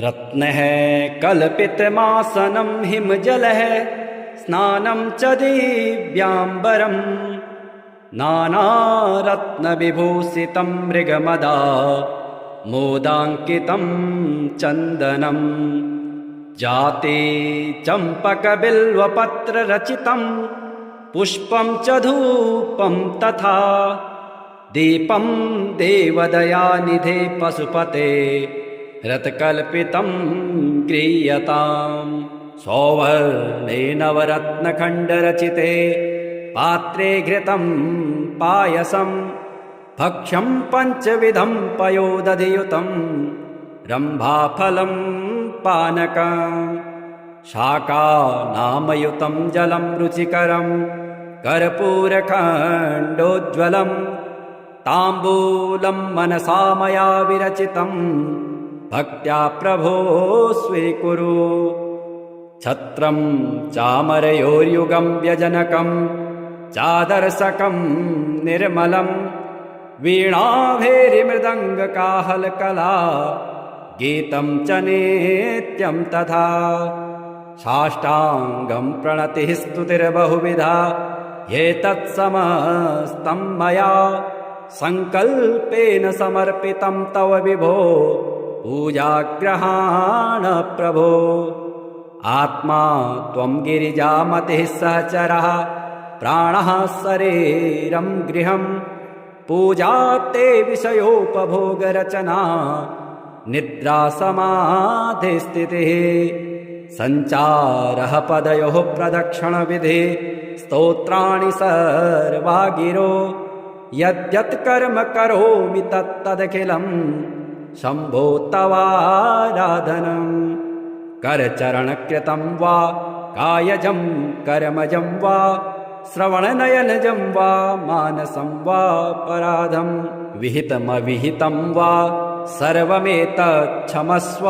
रत्नः कल्पितमासनं हिमजलः स्नानं च दिव्याम्बरम् नानारत्नविभूषितं मृगमदा मोदाङ्कितं चन्दनम् जाते चम्पकबिल्वपत्ररचितं पुष्पं च धूपं तथा दीपं देवदयानिधे पशुपते रत्कल्पितं गृह्यताम् सौवर्णे नवरत्नखण्डरचिते पात्रे घृतं पायसं भक्ष्यं पञ्चविधं पयोदधियुतं रम्भाफलं पानकं शाकानामयुतं जलं रुचिकरं कर्पूरखण्डोज्ज्वलं ताम्बूलं मनसा मया विरचितं भक्त्या प्रभो स्वीकुरु छत्रं चामरयोर्युगं व्यजनकं चादर्शकं निर्मलं वीणाभेरिमृदङ्गकाहलकला गीतं च नित्यं तथा साष्टाङ्गं प्रणतिः स्तुतिर्बहुविधा एतत्समस्तं मया सङ्कल्पेन समर्पितं तव विभो पूजाग्रहाण प्रभो आत्मा त्वं गिरिजामतिः सहचरः प्राणः शरीरं गृहं पूजा ते विषयोपभोगरचना निद्रा समाधिस्थितिः सञ्चारः पदयोः प्रदक्षिणविधि स्तोत्राणि सर्वा गिरो यद्यत् कर्म करोमि तत्तदखिलं शम्भो तवाराधनम् करचरणकृतं वा कायजं कर्मजं वा श्रवणनयनजं वा मानसं वा पराधं विहितमविहितं वा सर्वमेतच्छमस्व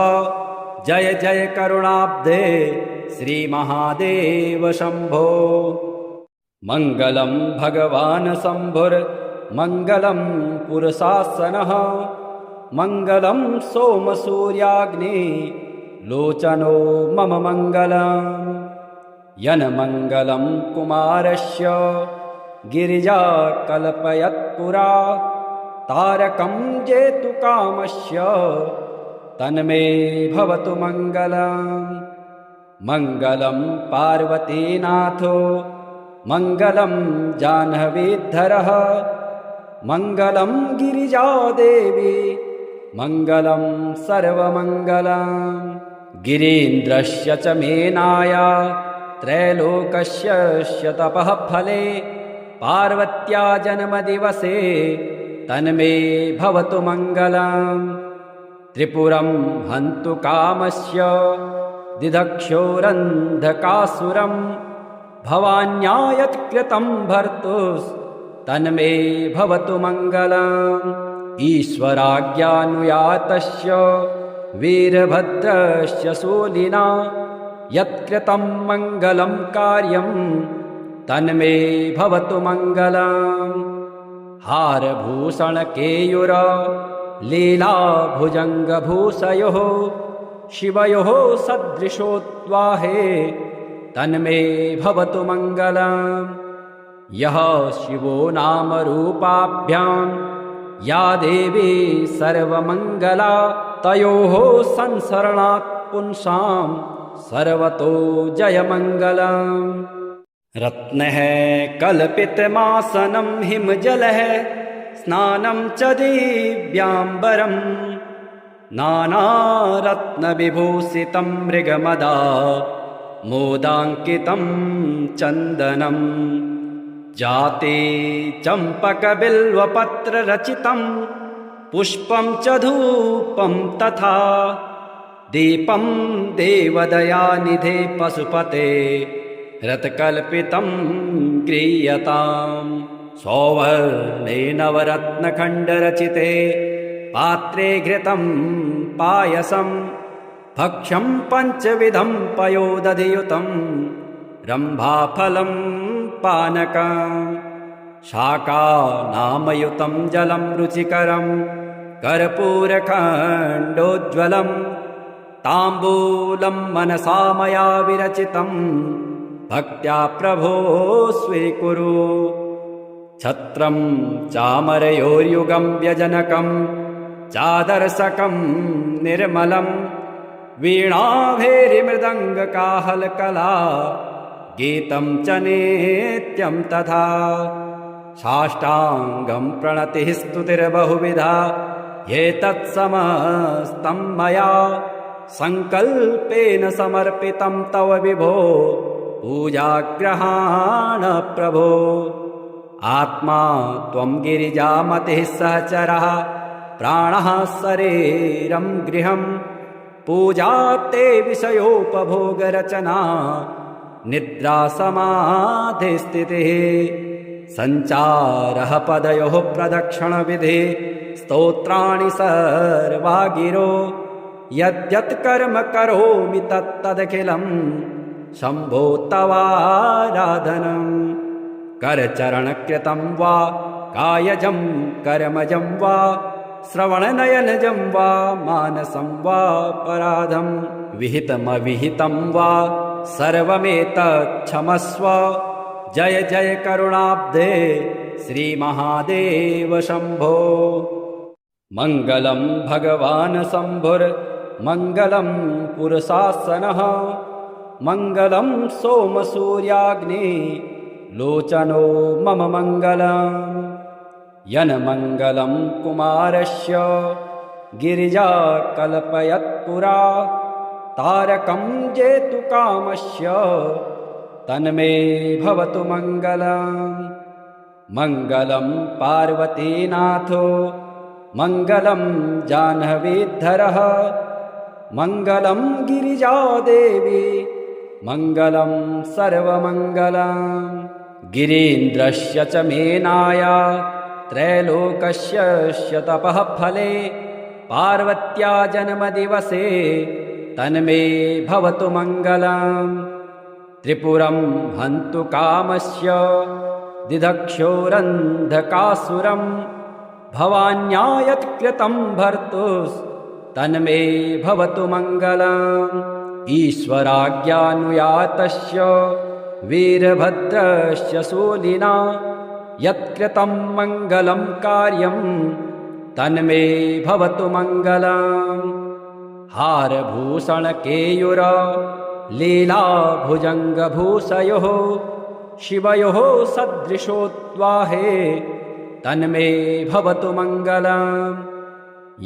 जय जय करुणाब्धे श्रीमहादेव शम्भो मङ्गलं भगवान् शम्भुर्मङ्गलं पुरुषासनः मङ्गलं सोमसूर्याग्नि लोचनो मम मङ्गलम् यन्मङ्गलं कुमारस्य गिरिजा कल्पयत्पुरा तारकं जेतुकामस्य तन्मे भवतु मङ्गलम् मङ्गलं पार्वतीनाथो मङ्गलं जाह्नवीधरः मङ्गलं गिरिजादेवी मङ्गलं सर्वमङ्गलम् गिरीन्द्रस्य च मेनाया त्रैलोकस्य तपः फले पार्वत्या जन्मदिवसे तन्मे भवतु मङ्गलम् त्रिपुरं हन्तु कामस्य दिदक्षोरन्धकासुरं भवान्या यत्कृतं भर्तुस्तन्मे भवतु मङ्गलम् ईश्वराज्ञानुयातस्य वीरभद्रस्य शूलिना यत्कृतं मङ्गलं कार्यं तन्मे भवतु मङ्गलम् हारभूषणकेयूर लीलाभुजङ्गभूषयोः शिवयोः सदृशोद्वाहे तन्मे भवतु मङ्गलम् यः शिवो नाम रूपाभ्यां या देवी सर्वमङ्गला तयोः संसरणात् पुंसां सर्वतो जयमङ्गलम् रत्नः कल्पितमासनं हिमजलः स्नानं च दिव्याम्बरम् नानारत्नविभूषितं मृगमदा मोदाङ्कितं चन्दनम् जाते चम्पकबिल्वपत्ररचितं पुष्पं च धूपं तथा दीपं देवदयानिधे पशुपते रत्कल्पितं गृह्यताम् सौवर्णे नवरत्नखण्डरचिते पात्रे घृतं पायसं भक्ष्यं पञ्चविधं पयोदधियुतं रम्भाफलं पानकं शाकानामयुतं जलं रुचिकरं कर्पूरखण्डोज्ज्वलं ताम्बूलं मनसा मया विरचितं भक्त्या प्रभो स्वीकुरु। छत्रं चामरयोर्युगं व्यजनकं चादर्शकं निर्मलं वीणाभेरिमृदङ्गकाहलकला गीतं च नित्यं तथा। साष्टाङ्गं प्रणतिः स्तुतिर्बहुविधा एतत्समस्तं मया सङ्कल्पेन समर्पितं तव विभो पूजाग्रहाण प्रभो। आत्मा त्वं गिरिजामतिः सहचरः प्राणः शरीरं गृहं पूजा ते विषयोपभोगरचना निद्रा समाधिस्थितिः। सञ्चारः पदयोः प्रदक्षिणविधि स्तोत्राणि सर्वा गिरो यद्यत् कर्म करोमि तत्तदखिलं शम्भो तवाराधनम्। करचरणकृतं वा कायजं कर्मजं वा श्रवणनयनजं वा मानसं वा पराधं विहितमविहितं वा सर्वमेतत् क्षमस्व। जय जय करुणाब्धे श्रीमहादेव शम्भो। मङ्गलं भगवान् शम्भुर्मङ्गलं पुरुषासनः मङ्गलं सोमसूर्याग्नि लोचनो मम मङ्गलम्। यन्मङ्गलं कुमारस्य गिरिजा कल्पयत्पुरा तारकं जेतुकामस्य तन्मे भवतु मङ्गलम्। मङ्गलं पार्वतीनाथो मङ्गलं जाह्नवीधरः मङ्गलं गिरिजादेवी मङ्गलं सर्वमङ्गलम्। गिरीन्द्रस्य च मेनाया त्रैलोकस्य तपः फले पार्वत्या जन्मदिवसे तन्मे भवतु मङ्गलम्। त्रिपुरं हन्तु कामस्य दिदक्षोरन्धकासुरं भवान्या यत्कृतं भर्तुस्तन्मे भवतु मङ्गलम्। ईश्वराज्ञानुयातस्य वीरभद्रस्य शूलिना यत्कृतं मङ्गलं कार्यं तन्मे भवतु मङ्गलम्। हारभूषणकेयूर लीलाभुजङ्गभूषयोः शिवयोः सदृशोद्वाहे तन्मे भवतु मङ्गलम्।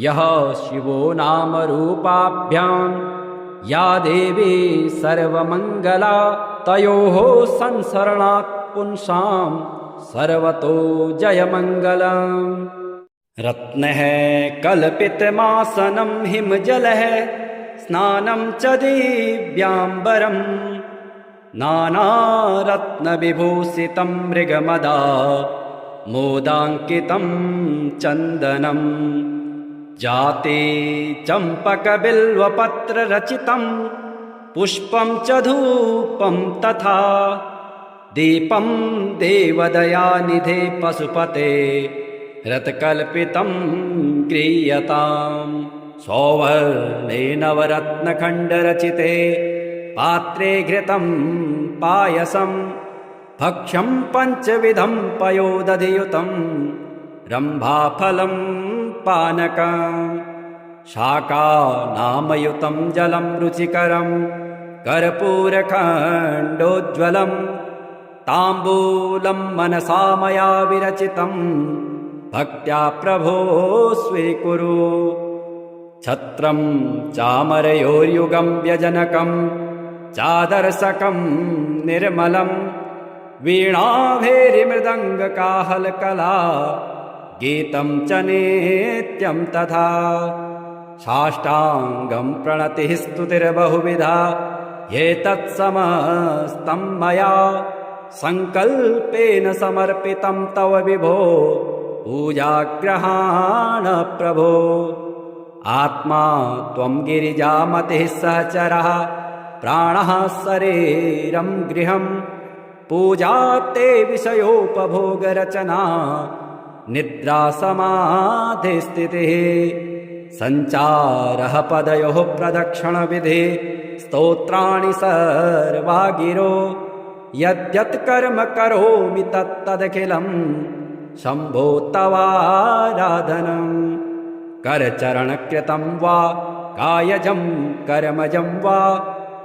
यः शिवो नाम रूपाभ्यां या देवी सर्वमङ्गला तयोः संसरणात् पुंसां सर्वतो जयमङ्गलम्। रत्नः कल्पितमासनं हिमजलः स्नानं च दिव्याम्बरं नानारत्नविभूषितं मृगमदा मोदाङ्कितं चन्दनं जाते चम्पकबिल्वपत्ररचितं पुष्पं च धूपं तथा दीपं देवदयानिधे पशुपते रत्कल्पितं गृह्यताम्। सौवर्णे नवरत्नखण्डरचिते पात्रे घृतं पायसं भक्ष्यं पञ्चविधं पयोदधियुतं रम्भाफलं पानकं शाकानामयुतं जलं रुचिकरं कर्पूरखण्डोज्ज्वलं ताम्बूलं मनसा मया विरचितं भक्त्या प्रभो स्वीकुरु। छत्रं चामरयोर्युगं व्यजनकं चादर्शकं निर्मलं वीणाभेरिमृदङ्गकाहलकला गीतं च नित्यं तथा। साष्टाङ्गं प्रणतिः स्तुतिर्बहुविधा एतत्समस्तं मया सङ्कल्पेन समर्पितं तव विभो पूजाग्रहाण प्रभो। आत्मा त्वं गिरिजामतिः सहचरः प्राणः शरीरं गृहं पूजा ते विषयोपभोगरचना निद्रा समाधिस्थितिः। सञ्चारः पदयोः प्रदक्षिणविधि स्तोत्राणि सर्वा गिरो यद्यत् कर्म करोमि तत्तदखिलम् शम्भो तवाराधनम् करचरणकृतं वा कायजं कर्मजं वा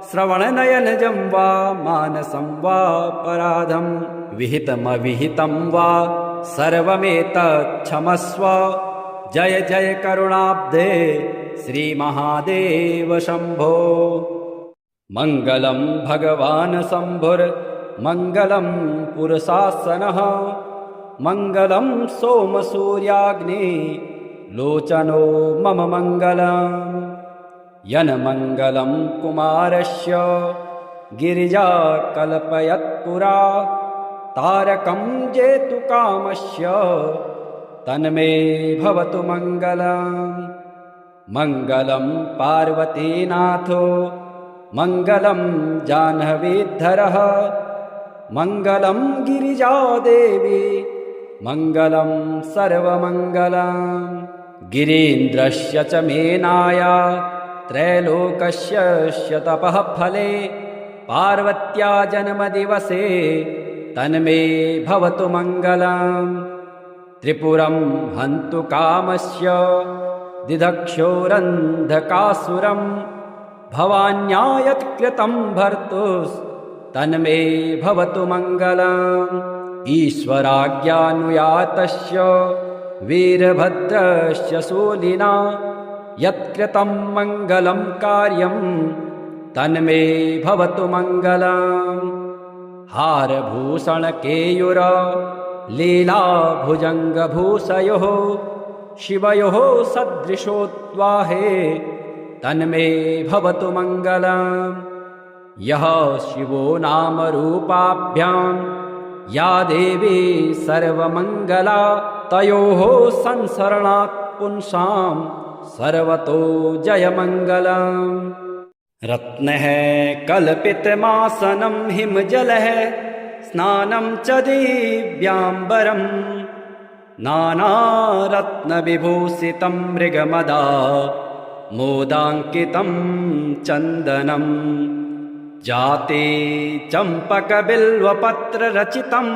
श्रवणनयनजं वा मानसं वा पराधं विहितमविहितं वा सर्वमेतच्छमस्व जय जय करुणाब्धे श्रीमहादेव शम्भो। मङ्गलं भगवान् शम्भुर्मङ्गलं पुरुषासनः मङ्गलं सोमसूर्याग्नि लोचनो मम मङ्गलम् यन्मङ्गलं कुमारस्य गिरिजा कल्पयत्पुरा तारकं जेतुकामस्य तन्मे भवतु मङ्गलम् मङ्गलं पार्वतीनाथो मङ्गलं जाह्नवीधरः मङ्गलं गिरिजादेवी मङ्गलं सर्वमङ्गलम् गिरीन्द्रस्य च मेनाया त्रैलोकस्य तपः फले पार्वत्या जन्मदिवसे तन्मे भवतु मङ्गलम् त्रिपुरं हन्तु कामस्य दिदक्षोरन्धकासुरं भवान्या यत्कृतं भर्तुस्तन्मे भवतु मङ्गलम् ईश्वराज्ञानुयातस्य वीरभद्रस्य शूलिना यत्कृतं मङ्गलं कार्यं तन्मे भवतु मङ्गलम् हारभूषणकेयूर लीलाभुजङ्गभूषयोः शिवयोः सदृशोद्वाहे तन्मे भवतु मङ्गलम् यः शिवो नाम रूपाभ्यां या देवी सर्वमङ्गला तयोः संसरणात् पुंसां सर्वतो जयमङ्गलम् रत्नः कल्पितमासनं हिमजलः स्नानं च दिव्याम्बरं नानारत्नविभूषितं मृगमदा मोदाङ्कितं चन्दनम् जाते चम्पकबिल्वपत्ररचितं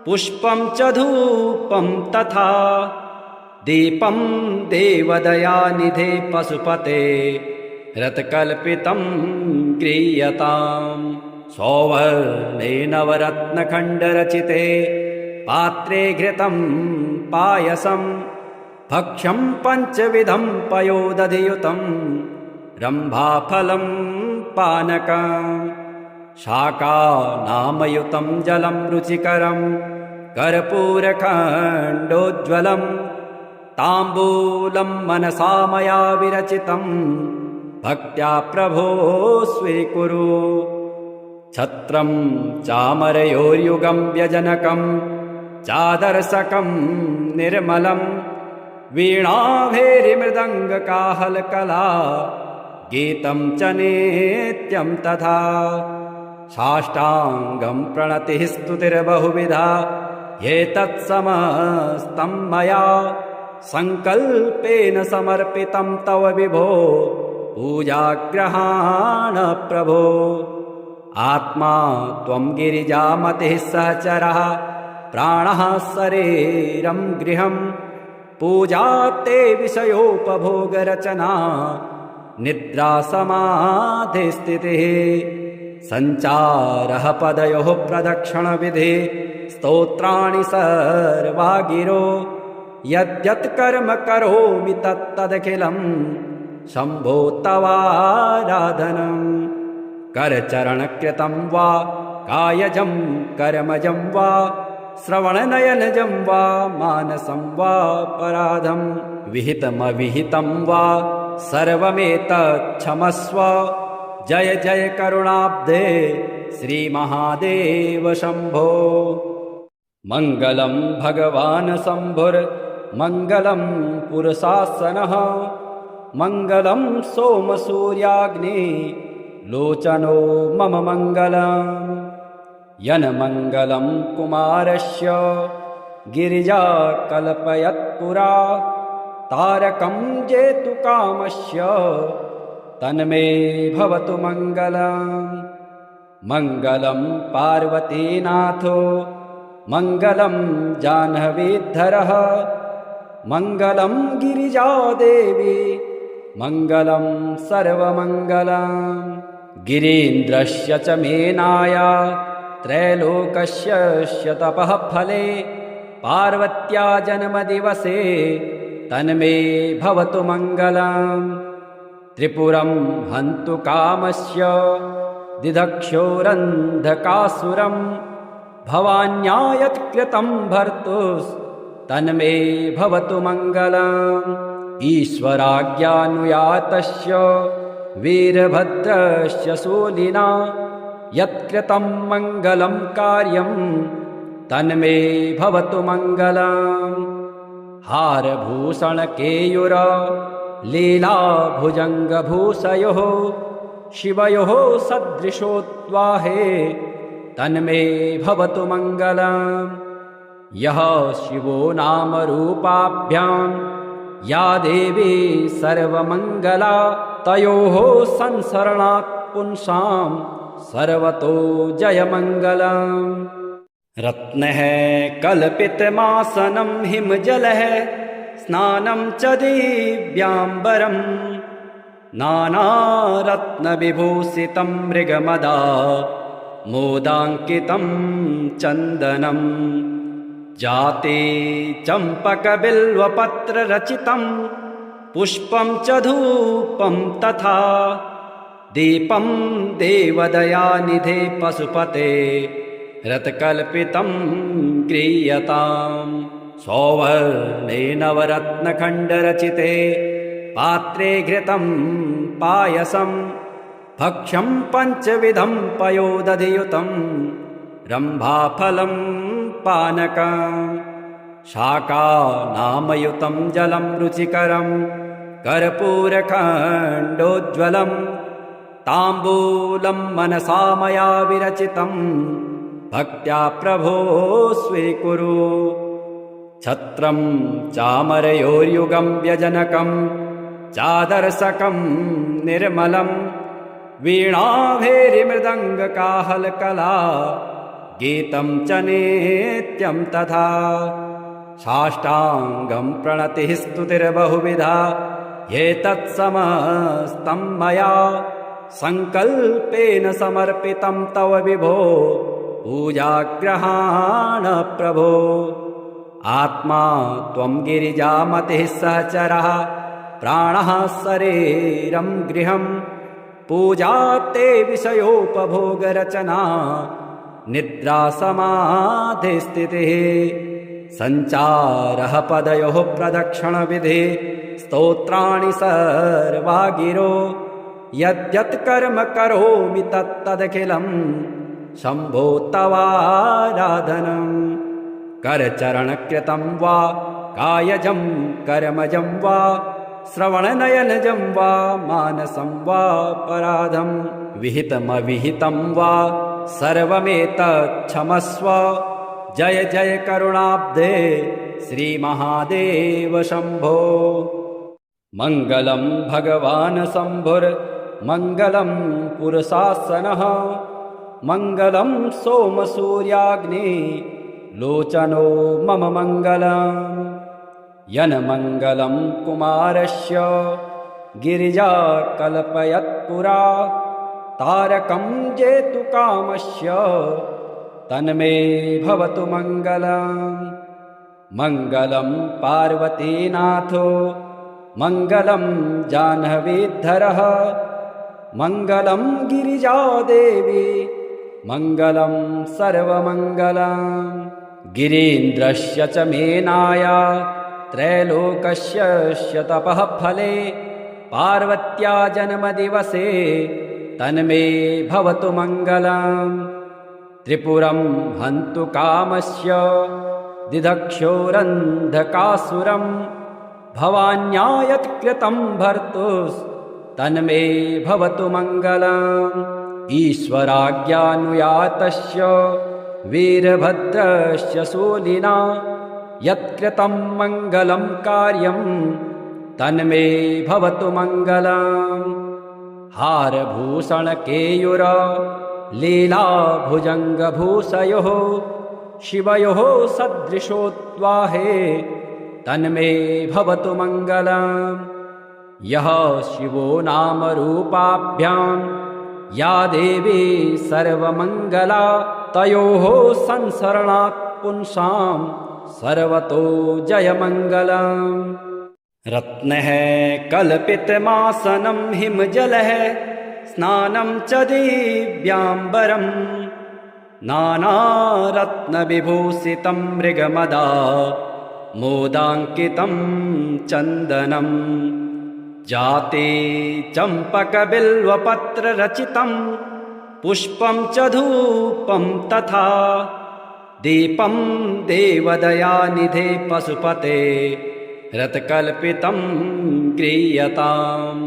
पुष्पं च धूपं तथा दीपं देवदयानिधे पशुपते रत्कल्पितं गृह्यताम् सौवर्णे नवरत्नखण्डरचिते पात्रे घृतं पायसं भक्ष्यं पञ्चविधं पयोदधियुतं रम्भाफलं पानकं शाकानामयुतं जलं रुचिकरं कर्पूरखण्डोज्ज्वलं ताम्बूलं मनसा मया विरचितं भक्त्या प्रभो स्वीकुरु छत्रं चामरयोर्युगं व्यजनकं चादर्शकं निर्मलं वीणाभेरिमृदङ्गकाहलकला गीतं च नित्यं तथा साष्टाङ्गं प्रणतिः स्तुतिर्बहुविधा एतत्समस्तं मया सङ्कल्पेन समर्पितं तव विभो पूजाग्रहाण प्रभो आत्मा त्वं गिरिजामतिः सहचरः प्राणः शरीरं गृहं पूजा ते विषयोपभोगरचना निद्रा समाधिस्थितिः सञ्चारः पदयोः प्रदक्षिणविधि स्तोत्राणि सर्वा गिरो यद्यत् कर्म करोमि तत्तदखिलं शम्भो तवाराधनम् करचरणकृतं वा कायजं कर्मजं वा श्रवणनयनजं वा मानसं वा पराधं विहितमविहितं वा सर्वमेतच्छमस्व जय जय करुणाब्धे श्रीमहादेव शम्भो। मङ्गलं भगवान् शम्भुर्मङ्गलं पुरुषासनः मङ्गलं सोमसूर्याग्नि लोचनो मम मङ्गलम् यन्मङ्गलं कुमारस्य गिरिजा कल्पयत्पुरा तारकं जेतु कामस्य तन्मे भवतु मङ्गलम्। मङ्गलं पार्वतीनाथो मङ्गलं जाह्नवीधरः मङ्गलं गिरिजादेवी मङ्गलं सर्वमङ्गलम्। गिरीन्द्रस्य च मेनाया त्रैलोकस्य तपः फले पार्वत्या जन्मदिवसे तन्मे भवतु मङ्गलम्। त्रिपुरं हन्तु कामस्य दिदक्षोरन्धकासुरं भवान्या यत्कृतं भर्तुस्तन्मे भवतु मङ्गलम्। ईश्वराज्ञानुयातस्य वीरभद्रस्य शूलिना यत्कृतं मङ्गलं कार्यं तन्मे भवतु मङ्गलम्। हारभूषणकेयूर लीलाभुजङ्गभूषयोः शिवयोः सदृशोद्वाहे तन्मे भवतु मङ्गलम्। यः शिवो नामरूपाभ्यां या देवी सर्वमङ्गला तयोः संसरणात् पुंसां सर्वतो जयमङ्गलम्। रत्नः कल्पितमासनं हिमजलः स्नानं च दिव्याम्बरं नानारत्नविभूषितं मृगमदा मोदाङ्कितं चन्दनम्। जाते चम्पकबिल्वपत्ररचितं पुष्पं च धूपं तथा दीपं देवदयानिधे पशुपते रत्कल्पितं गृह्यताम्। सौवर्णेन नवरत्नखण्डरचिते पात्रे घृतं पायसं भक्ष्यं पञ्चविधं पयोदधियुतं रम्भाफलं पानकं शाकानामयुतं जलं रुचिकरं कर्पूरखण्डोज्ज्वलं ताम्बूलं मनसा मया विरचितं भक्त्या प्रभो स्वीकुरु। छत्रं चामरयोर्युगं व्यजनकं चादर्शकं निर्मलं वीणाभेरिमृदङ्गकाहलकला गीतं च नित्यं तथा। साष्टाङ्गं प्रणतिः स्तुतिर्बहुविधा एतत्समस्तं मया सङ्कल्पेन समर्पितं तव विभो पूजाग्रहाण प्रभो। आत्मा त्वं गिरिजामतिः सहचरः प्राणः शरीरं गृहं पूजा ते विषयोपभोगरचना निद्रा समाधिस्थितिः सञ्चारः पदयोः प्रदक्षिणविधि स्तोत्राणि सर्वा गिरो यद्यत् कर्म करोमि तत्तदखिलं शम्भो तवाराधनम्। करचरणकृतं वा कायजं कर्मजं वा श्रवणनयनजं वा मानसं वा पराधं विहितमविहितं वा सर्वमेतच्छमस्व। जय जय करुणाब्धे श्रीमहादेव शम्भो। मङ्गलं भगवान् शम्भुर्मङ्गलं पुरुषासनः मङ्गलं सोमसूर्याग्नि लोचनो मम मङ्गलम्। यन्मङ्गलं कुमारस्य गिरिजा कल्पयत्पुरा तारकं जेतु कामस्य तन्मे भवतु मङ्गलम्। मङ्गलं पार्वतीनाथो मङ्गलं जाह्नवीधरः मङ्गलं गिरिजादेवी मङ्गलं सर्वमङ्गलम्। गिरीन्द्रस्य च मेनाया त्रैलोकस्य तपः फले पार्वत्या जन्मदिवसे तन्मे भवतु मङ्गलम्। त्रिपुरं हन्तु कामस्य दिदक्षोरन्धकासुरं भवान्या यत्कृतं भर्तुस्तन्मे भवतु मङ्गलम्। ईश्वराज्ञानुयातस्य वीरभद्रस्य शूलिना यत्कृतं मङ्गलं कार्यं तन्मे भवतु मङ्गलम्। हारभूषणकेयूर लीलाभुजङ्गभूषयोः शिवयोः सदृशोद्वाहे तन्मे भवतु मङ्गलम्। यः शिवो नामरूपाभ्यां या देवी सर्वमङ्गला तयोः संसरणात् पुंसां सर्वतो जयमङ्गलम्। रत्नः कल्पितमासनं हिमजलः स्नानं च दिव्याम्बरम् नानारत्नविभूषितं मृगमदा मोदाङ्कितं चन्दनम्। जाते चम्पकबिल्वपत्ररचितं पुष्पं च धूपं तथा दीपं देवदयानिधे पशुपते रत्कल्पितं क्रियताम्।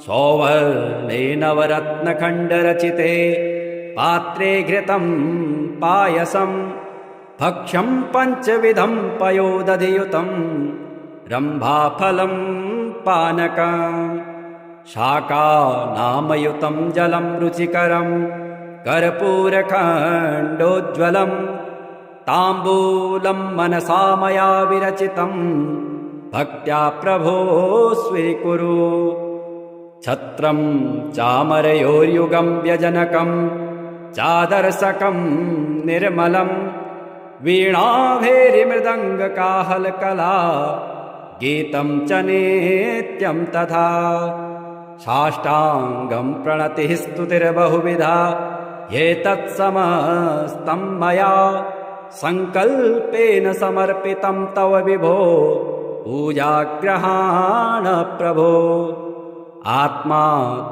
सौवर्णे नवरत्नखण्डरचिते पात्रे घृतं पायसं भक्ष्यं पञ्चविधं पयोदधियुतं रम्भाफलं पानकं शाकानामयुतं जलं रुचिकरं कर्पूरखण्डोज्ज्वलं ताम्बूलं मनसा मया विरचितं भक्त्या प्रभो स्वीकुरु। छत्रं चामरयोर्युगं व्यजनकं चादर्शकं निर्मलं वीणाभेरिमृदङ्गकाहलकला गीतं च नित्यं तथा। साष्टाङ्गं प्रणतिः स्तुतिर्बहुविधा एतत्समस्तं मया सङ्कल्पेन समर्पितं तव विभो पूजाग्रहाण प्रभो। आत्मा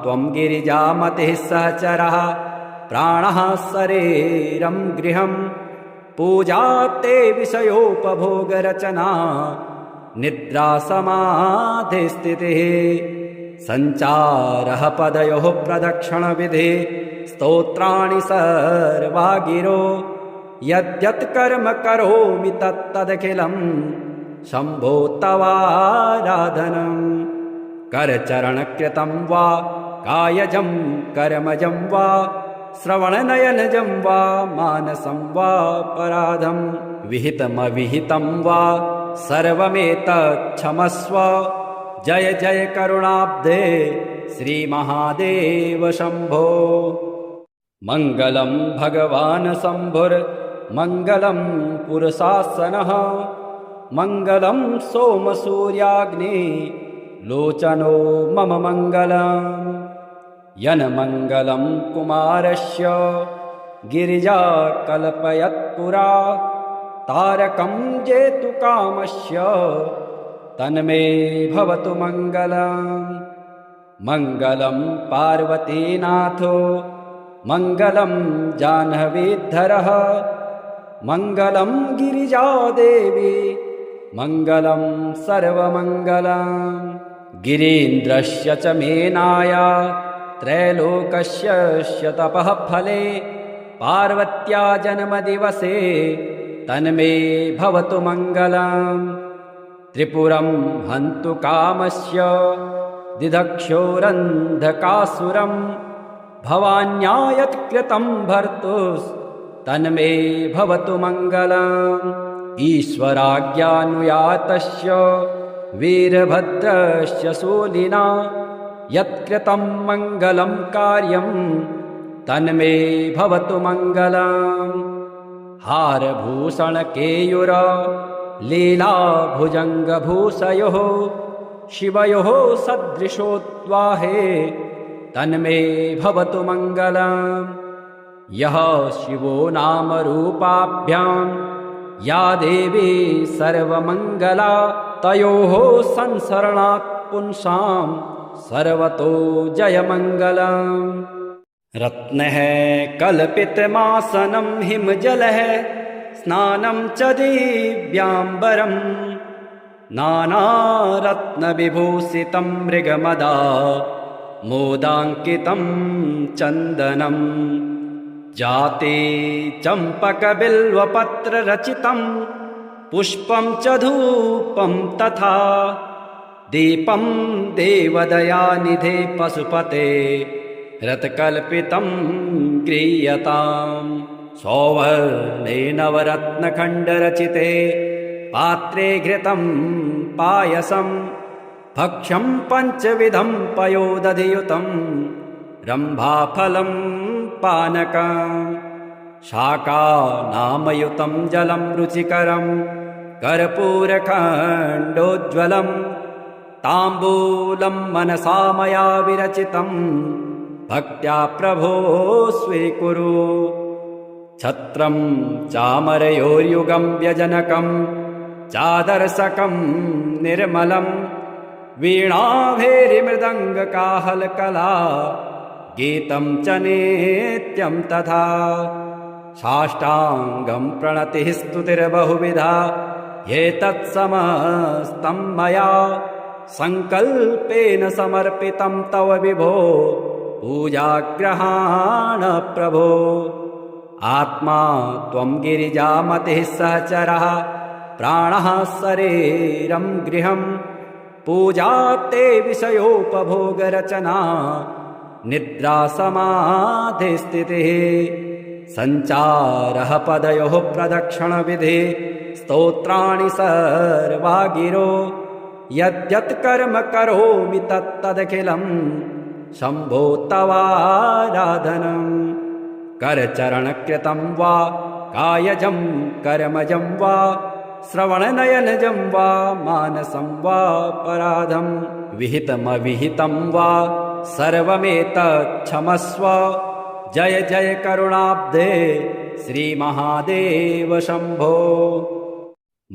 त्वं गिरिजामतिः सहचरः प्राणः शरीरं गृहं पूजा ते विषयोपभोगरचना निद्रा समाधिस्थितिः सञ्चारः पदयोः प्रदक्षिणविधि स्तोत्राणि सर्वा गिरो यद्यत् कर्म करोमि तत्तदखिलं शम्भो तवाराधनम्। करचरणकृतं वा कायजं कर्मजं वा श्रवणनयनजं वा मानसं वा पराधं विहितमविहितं वा सर्वमेतच्छमस्व। जय जय करुणाब्धे श्रीमहादेव शम्भो। मङ्गलं भगवान् शम्भुर्मङ्गलं पुरुषासनः मङ्गलं सोमसूर्याग्नि लोचनो मम मङ्गलम्। यन्मङ्गलं कुमारस्य गिरिजा कल्पयत्पुरा तारकं जेतुकामस्य तन्मे भवतु मङ्गलम्। मङ्गलं पार्वतीनाथो मङ्गलं जाह्नवीधरः मङ्गलं गिरिजादेवी मङ्गलं सर्वमङ्गलम्। गिरीन्द्रस्य च मेनाया त्रैलोकस्य तपः फले पार्वत्या जन्मदिवसे तन्मे भवतु मङ्गलम्। त्रिपुरं हन्तु कामस्य दिदक्षोरन्धकासुरं भवान्या यत्कृतं भर्तुस्तन्मे भवतु मङ्गलम्। ईश्वराज्ञानुयातस्य वीरभद्रस्य शूलिना यत्कृतं मङ्गलं कार्यं तन्मे भवतु मङ्गलम्। हारभूषणकेयूर लीलाभुजङ्गभूषयोः शिवयोः सदृशोद्वाहे तन्मे भवतु मङ्गलम्। यः शिवो नामरूपाभ्यां या देवी सर्वमङ्गला तयोः संसरणात् पुंसां सर्वतो जयमङ्गलम्। रत्नः कल्पितमासनं हिमजलः स्नानं च दिव्याम्बरम् नानारत्नविभूषितं मृगमदा मोदाङ्कितं चन्दनम्। जाते चम्पकबिल्वपत्ररचितं पुष्पं च धूपं तथा दीपं देवदयानिधे पशुपते रत्कल्पितं गृह्यताम् सौवर्णे नवरत्नखण्डरचिते पात्रे घृतं पायसं भक्ष्यं पञ्चविधं पयोदधियुतं रम्भाफलं पानकम् शाकानामयुतं जलं रुचिकरं कर्पूरखण्डोज्ज्वलं ताम्बूलं मनसा मया विरचितं भक्त्या प्रभो स्वीकुरु छत्रं चामरयोर्युगं व्यजनकं चादर्शकं निर्मलं वीणाभेरिमृदङ्गकाहलकला गीतं च नित्यं तथा साष्टाङ्गं प्रणतिः स्तुतिर्बहुविधा एतत्समस्तं मया सङ्कल्पेन समर्पितं तव विभो पूजाग्रहाण प्रभो आत्मा त्वं गिरिजामतिः सहचरः प्राणः शरीरं गृहं पूजा ते विषयोपभोगरचना निद्रा समाधिस्थितिः सञ्चारः पदयोः प्रदक्षिणविधि स्तोत्राणि सर्वा गिरो यद्यत् कर्म करोमि तत्तदखिलं शम्भो तवाराधनम् करचरणकृतं वा कायजं कर्मजं वा श्रवणनयनजं वा मानसं वा पराधं विहितमविहितं वा सर्वमेतच्छमस्व जय जय करुणाब्धे श्रीमहादेव शम्भो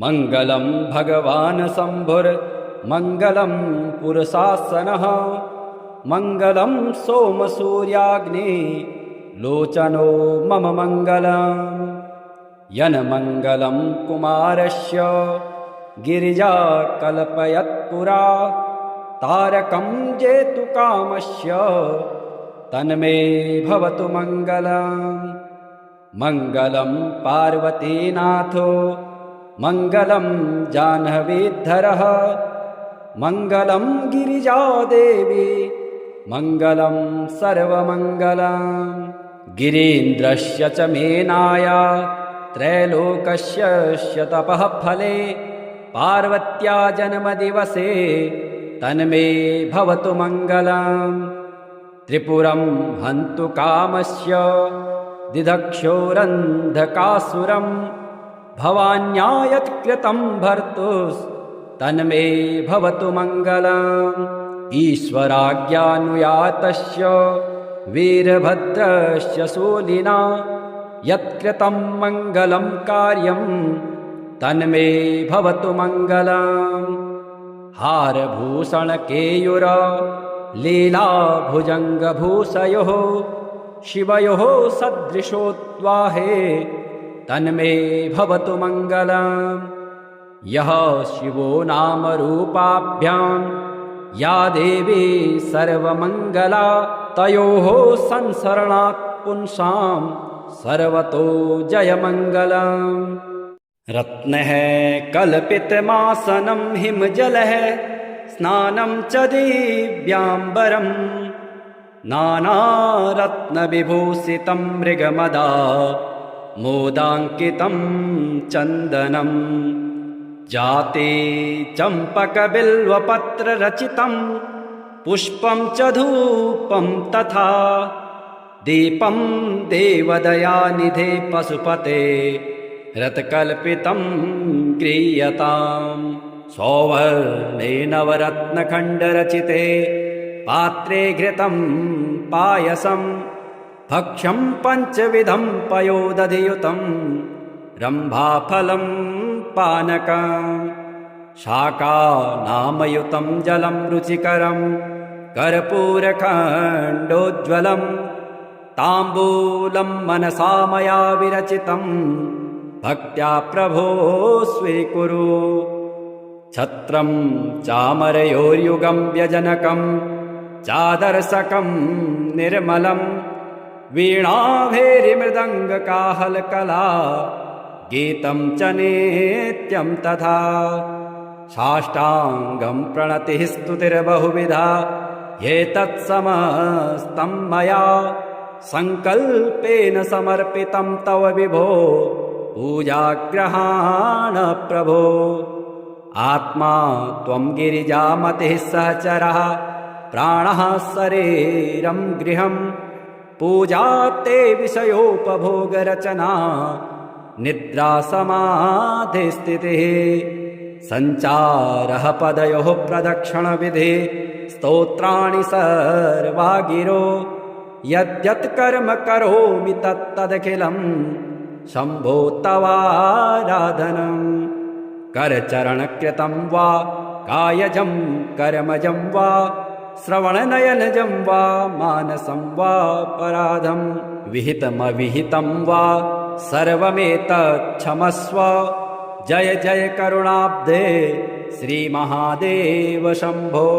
मङ्गलं भगवान् शम्भुर्मङ्गलं पुरुषासनः मङ्गलं सोमसूर्याग्नि लोचनो मम मङ्गलम् यन्मङ्गलं कुमारस्य गिरिजा कल्पयत्पुरा तारकं जेतुकामस्य तन्मे भवतु मङ्गलम् मङ्गलं पार्वतीनाथो मङ्गलं जाह्नवीधरः मङ्गलं गिरिजादेवी मङ्गलं सर्वमङ्गलम् गिरीन्द्रस्य च मेनाया त्रैलोकस्य तपः फले पार्वत्या जन्मदिवसे तन्मे भवतु मङ्गलम् त्रिपुरं हन्तु कामस्य दिदक्षोरन्धकासुरं भवान्या यत्कृतं भर्तुस्तन्मे भवतु मङ्गलम् ईश्वराज्ञानुयातस्य वीरभद्रस्य शूलिना यत्कृतं मङ्गलं कार्यं तन्मे भवतु मङ्गलम् हारभूषणकेयूर लीलाभुजङ्गभूषयोः शिवयोः सदृशोद्वाहे तन्मे भवतु मङ्गलम् यः शिवो नामरूपाभ्यां या देवी सर्वमङ्गला तयोः संसरणात् पुंसां सर्वतो जयमङ्गलम् रत्नः कल्पितमासनं हिमजलः स्नानं च दिव्याम्बरं नानारत्नविभूषितं मृगमदा मोदाङ्कितं चन्दनं जाते चम्पकबिल्वपत्ररचितं पुष्पं च धूपं तथा दीपं देवदयानिधे पशुपते रत्कल्पितं गृह्यताम् सौवर्णे नवरत्नखण्डरचिते पात्रे घृतं पायसं भक्ष्यं पञ्चविधं पयोदधियुतं रम्भाफलं पानकम् शाकानामयुतं जलं रुचिकरं कर्पूरखण्डोज्ज्वलं ताम्बूलं मनसा मया विरचितं भक्त्या प्रभो स्वीकुरु छत्रं चामरयोर्युगं व्यजनकं चादर्शकं निर्मलं वीणाभेरिमृदङ्गकाहलकला गीतं च नित्यं तथा साष्टाङ्गं प्रणतिः स्तुतिर्बहुविधा एतत्समस्तं मया सङ्कल्पेन समर्पितं तव विभो पूजाग्रहाण प्रभो। आत्मा त्वं गिरिजामतिः सहचरः प्राणः शरीरं गृहं पूजा ते विषयोपभोगरचना निद्रा समाधिस्थितिः सञ्चारः पदयोः प्रदक्षिणविधि स्तोत्राणि सर्वा गिरो यद्यत् कर्म करोमि तत्तदखिलं शम्भो तवाराधनम्। करचरणकृतं वा कायजं कर्मजं वा श्रवणनयनजं वा मानसं वा पराधं विहितमविहितं वा सर्वमेतच्छमस्व। जय जय करुणाब्धे श्रीमहादेव शम्भो।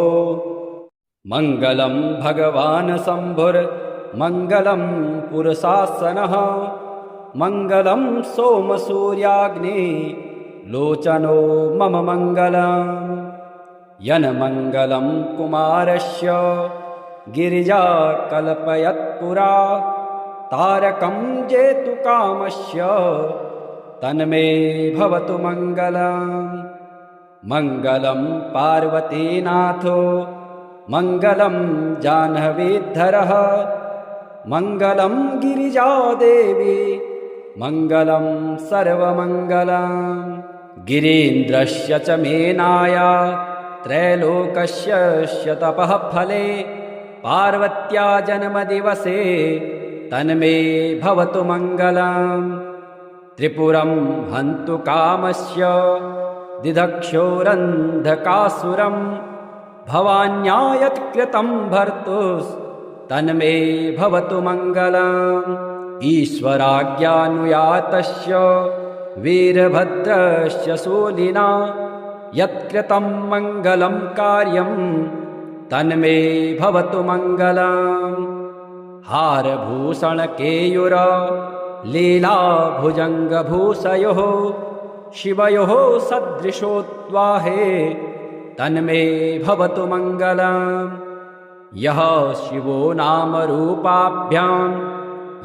मङ्गलं भगवान् शम्भुर्मङ्गलं पुरुषासनः मङ्गलं सोमसूर्याग्नि लोचनो मम मङ्गलम्। यन्मङ्गलं कुमारस्य गिरिजा कल्पयत्पुरा तारकं जेतुकामस्य तन्मे भवतु मङ्गलम्। मङ्गलं पार्वतीनाथो मङ्गलं जाह्नवीधरः मङ्गलं गिरिजादेवी मङ्गलं सर्वमङ्गलम्। गिरीन्द्रस्य च मेनाया त्रैलोकस्य तपः फले पार्वत्या जन्मदिवसे तन्मे भवतु मङ्गलम्। त्रिपुरं हन्तु कामस्य दिदक्षोरन्धकासुरं भवान्या यत्कृतं भर्तुस्तन्मे भवतु मङ्गलम्। ईश्वराज्ञानुयातस्य वीरभद्रस्य शूलिना यत्कृतं मङ्गलं कार्यं तन्मे भवतु मङ्गलम्। हारभूषणकेयूर लीलाभुजङ्गभूषयोः शिवयोः सदृशोद्वाहे तन्मे भवतु मङ्गलम्। यः शिवो नामरूपाभ्यां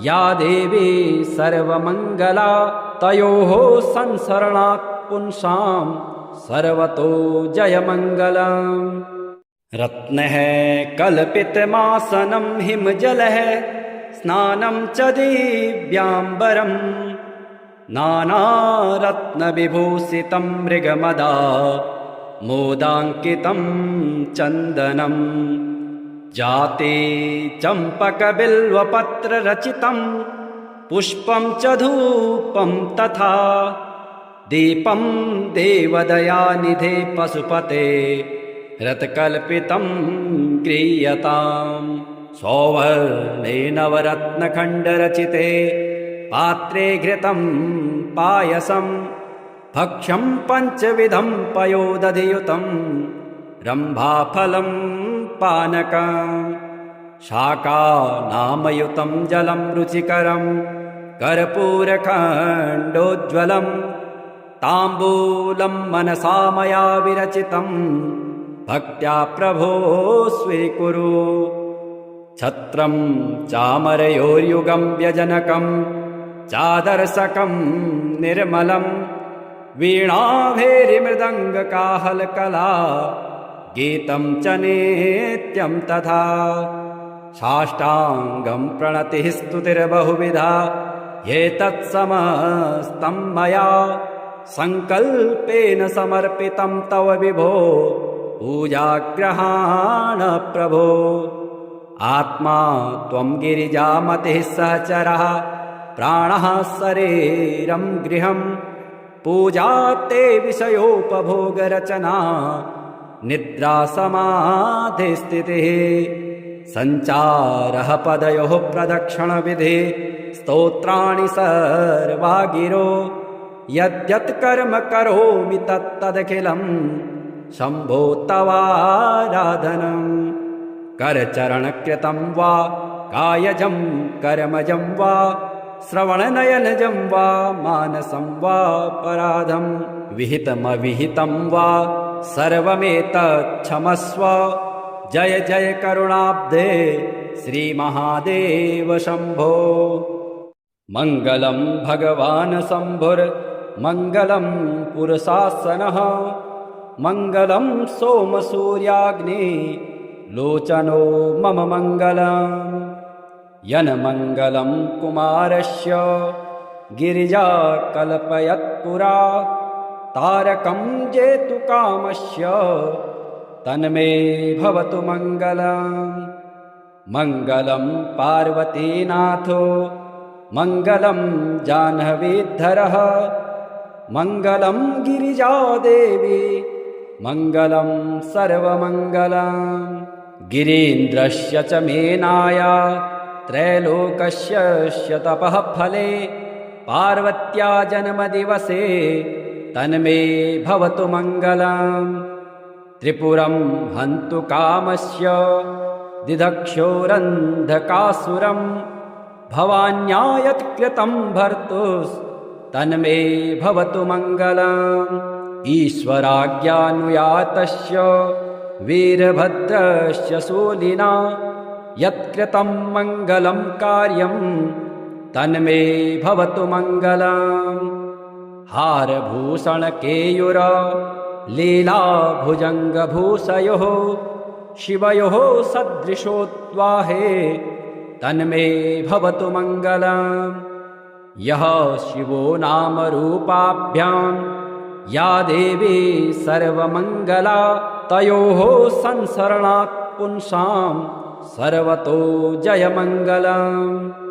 या देवी सर्वमङ्गला तयोः संसरणात् पुंसां सर्वतो जयमङ्गलम्। रत्नः कल्पितमासनं हिमजलः स्नानं च दिव्याम्बरम् नानारत्नविभूषितं मृगमदा मोदाङ्कितं चन्दनम् जाते चम्पकबिल्वपत्ररचितं पुष्पं च धूपं तथा दीपं देवदयानिधे पशुपते रत्कल्पितं गृह्यताम्। सौवर्णे नवरत्नखण्डरचिते पात्रे घृतं पायसं भक्ष्यं पञ्चविधं पयोदधियुतं रम्भाफलं पानकम् शाकानामयुतं जलं रुचिकरं कर्पूरखण्डोज्ज्वलं ताम्बूलं मनसा मया विरचितं भक्त्या प्रभो स्वीकुरु। छत्रं चामरयोर्युगं व्यजनकं चादर्शकं निर्मलं वीणाभेरिमृदङ्गकाहलकला गीतं च नित्यं तथा। साष्टाङ्गं प्रणतिः स्तुतिर्बहुविधा एतत्समस्तं मया सङ्कल्पेन समर्पितं तव विभो पूजाग्रहाण प्रभो। आत्मा त्वं गिरिजामतिः सहचरः प्राणः शरीरं गृहं पूजा ते विषयोपभोगरचना निद्रा समाधिस्थितिः सञ्चारः पदयोः प्रदक्षिणविधि स्तोत्राणि सर्वा गिरो यद्यत् कर्म करोमि तत्तदखिलं शम्भो तवाराधनम्। करचरणकृतं वा कायजं कर्मजं वा श्रवणनयनजं वा मानसं वा पराधं विहितमविहितं वा सर्वमेतच्छमस्व। जय जय करुणाब्धे श्रीमहादेव शम्भो। मङ्गलं भगवान् शम्भुर्मङ्गलं पुरुषासनः। मङ्गलं सोमसूर्याग्नि लोचनो मम मङ्गलम्। यन्मङ्गलं कुमारस्य गिरिजा कल्पयत्पुरा। तारकं जेतुकामस्य तन्मे भवतु मङ्गलम्। मङ्गलं पार्वतीनाथो मङ्गलं जाह्नवीधरः। मङ्गलं गिरिजादेवी मङ्गलं सर्वमङ्गलम्। गिरीन्द्रस्य च मेनाया त्रैलोकस्य तपः फले। पार्वत्या जन्मदिवसे तन्मे भवतु मङ्गलम्। त्रिपुरं हन्तु कामस्य दिदक्षोरन्धकासुरम्। भवान्या यत्कृतं भर्तुस्तन्मे भवतु मङ्गलम्। ईश्वराज्ञानुयातस्य वीरभद्रस्य शूलिना यत्कृतं मङ्गलं कार्यं तन्मे भवतु मङ्गलम्। हारभूषणकेयूर लीलाभुजङ्गभूषयोः शिवयोः सदृशोद्वाहे तन्मे भवतु मङ्गलम्। यः शिवो नामरूपाभ्यां या देवी सर्वमङ्गला। तयोः संसरणात् पुंसां सर्वतो जयमङ्गलम्।